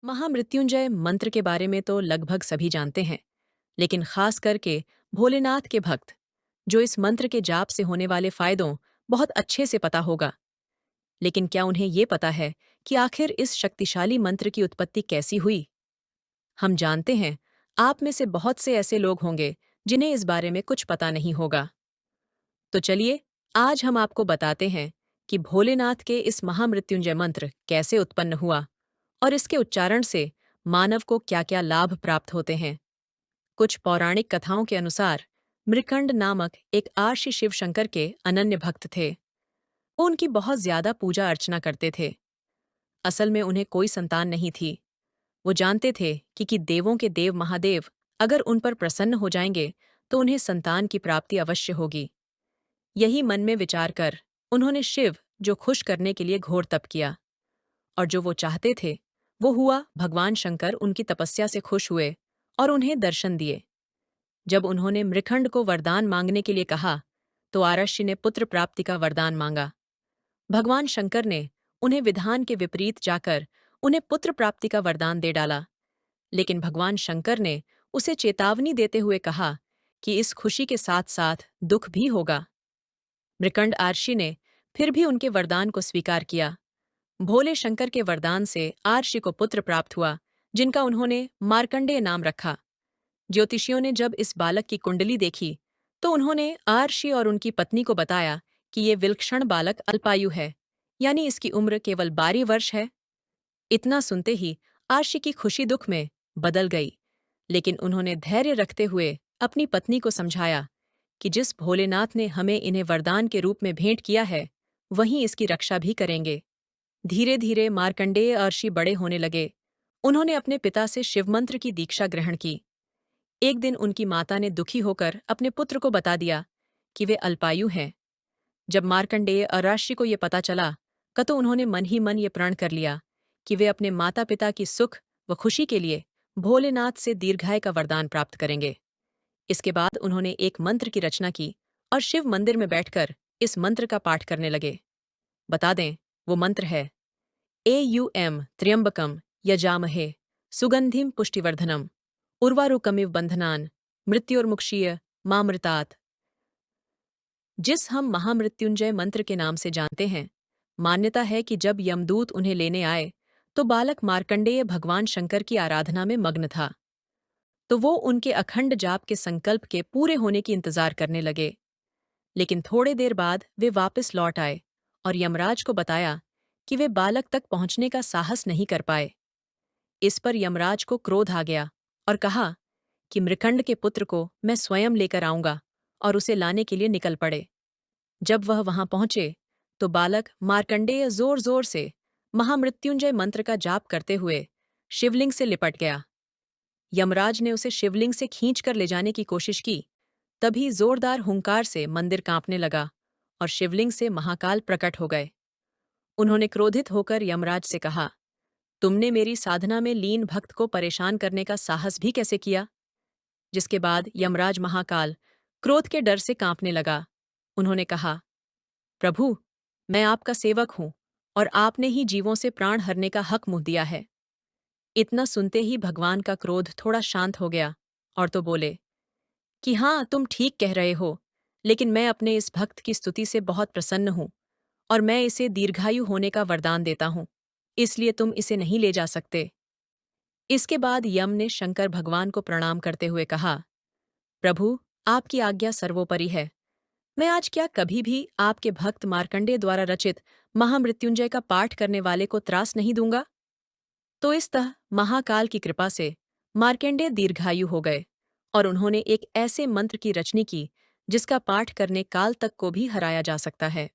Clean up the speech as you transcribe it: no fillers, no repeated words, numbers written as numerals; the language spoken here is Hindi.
महामृत्युंजय मंत्र के बारे में तो लगभग सभी जानते हैं, लेकिन खास करके भोलेनाथ के भक्त, जो इस मंत्र के जाप से होने वाले फायदों बहुत अच्छे से पता होगा। लेकिन क्या उन्हें ये पता है कि आखिर इस शक्तिशाली मंत्र की उत्पत्ति कैसी हुई? हम जानते हैं, आप में से बहुत से ऐसे लोग होंगे जिन्हें इस बारे में कुछ पता नहीं होगा। तो चलिए, आज हम आपको बताते हैं कि भोलेनाथ के इस महामृत्युंजय मंत्र कैसे उत्पन्न हुआ और इसके उच्चारण से मानव को क्या-क्या लाभ प्राप्त होते हैं। कुछ पौराणिक कथाओं के अनुसार मृकंड नामक एक आर्षि शिव शंकर के अनन्य भक्त थे। वो उनकी बहुत ज्यादा पूजा अर्चना करते थे। असल में उन्हें कोई संतान नहीं थी। वो जानते थे कि देवों के देव महादेव अगर उन पर प्रसन्न हो जाएंगे तो उन्हें संतान की प्राप्ति अवश्य होगी। यही मन में विचार कर उन्होंने शिव जो खुश करने के लिए घोर तप किया, और जो वो चाहते थे वो हुआ। भगवान शंकर उनकी तपस्या से खुश हुए और उन्हें दर्शन दिए। जब उन्होंने मृखंड को वरदान मांगने के लिए कहा तो आरष्य ने पुत्र प्राप्ति का वरदान मांगा। भगवान शंकर ने उन्हें विधान के विपरीत जाकर उन्हें पुत्र प्राप्ति का वरदान दे डाला, लेकिन भगवान शंकर ने उसे चेतावनी देते हुए कहा कि इस खुशी के साथ साथ दुख भी होगा। मृकंड आर्षि ने फिर भी उनके वरदान को स्वीकार किया। भोले शंकर के वरदान से आर्षि को पुत्र प्राप्त हुआ, जिनका उन्होंने मार्कंडेय नाम रखा। ज्योतिषियों ने जब इस बालक की कुंडली देखी तो उन्होंने आर्षि और उनकी पत्नी को बताया कि ये विलक्षण बालक अल्पायु है, यानी इसकी उम्र केवल 12 वर्ष है। इतना सुनते ही आर्षि की खुशी दुख में बदल गई, लेकिन उन्होंने धैर्य रखते हुए अपनी पत्नी को समझाया कि जिस भोलेनाथ ने हमें इन्हें वरदान के रूप में भेंट किया है, वहीं इसकी रक्षा भी करेंगे। धीरे धीरे मार्कंडेय आर्षि बड़े होने लगे। उन्होंने अपने पिता से शिवमंत्र की दीक्षा ग्रहण की। एक दिन उनकी माता ने दुखी होकर अपने पुत्र को बता दिया कि वे अल्पायु हैं। जब मार्कंडेय आर्षि को ये पता चला तो उन्होंने मन ही मन ये प्रण कर लिया कि वे अपने माता पिता की सुख व खुशी के लिए भोलेनाथ से दीर्घायु का वरदान प्राप्त करेंगे। इसके बाद उन्होंने एक मंत्र की रचना की और शिव मंदिर में बैठकर इस मंत्र का पाठ करने लगे। बता दें, वो मंत्र है एयुएम त्र्यंबकम यजामहे सुगंधिम पुष्टिवर्धनम उर्वारुकमिव बंधनान मृत्युर्मुक्षीय मामृतात्। जिस हम महामृत्युंजय मंत्र के नाम से जानते हैं, मान्यता है कि जब यमदूत उन्हें लेने आए तो बालक मार्कंडेय भगवान शंकर की आराधना में मग्न था। तो वो उनके अखंड जाप के संकल्प के पूरे होने की इंतजार करने लगे। लेकिन थोड़े देर बाद वे वापस लौट आए और यमराज को बताया कि वे बालक तक पहुंचने का साहस नहीं कर पाए। इस पर यमराज को क्रोध आ गया और कहा कि मृकंड के पुत्र को मैं स्वयं लेकर आऊंगा, और उसे लाने के लिए निकल पड़े। जब वह वहां पहुंचे तो बालक मार्कंडेय जोर जोर से महामृत्युंजय मंत्र का जाप करते हुए शिवलिंग से लिपट गया। यमराज ने उसे शिवलिंग से खींच कर ले जाने की कोशिश की। तभी जोरदार हुंकार से मंदिर कांपने लगा और शिवलिंग से महाकाल प्रकट हो गए। उन्होंने क्रोधित होकर यमराज से कहा, तुमने मेरी साधना में लीन भक्त को परेशान करने का साहस भी कैसे किया? जिसके बाद यमराज महाकाल क्रोध के डर से कांपने लगा। उन्होंने कहा, प्रभु, मैं आपका सेवक हूं और आपने ही जीवों से प्राण हरने का हक मुँह दिया है। इतना सुनते ही भगवान का क्रोध थोड़ा शांत हो गया और तो बोले कि हाँ, तुम ठीक कह रहे हो, लेकिन मैं अपने इस भक्त की स्तुति से बहुत प्रसन्न हूं और मैं इसे दीर्घायु होने का वरदान देता हूं, इसलिए तुम इसे नहीं ले जा सकते। इसके बाद यम ने शंकर भगवान को प्रणाम करते हुए कहा, प्रभु, आपकी आज्ञा सर्वोपरि है। मैं आज क्या कभी भी आपके भक्त मार्कंडेय द्वारा रचित महामृत्युंजय का पाठ करने वाले को त्रास नहीं दूंगा। तो इस तरह महाकाल की कृपा से मार्कंडेय दीर्घायु हो गए और उन्होंने एक ऐसे मंत्र की रचना की जिसका पाठ करने काल तक को भी हराया जा सकता है।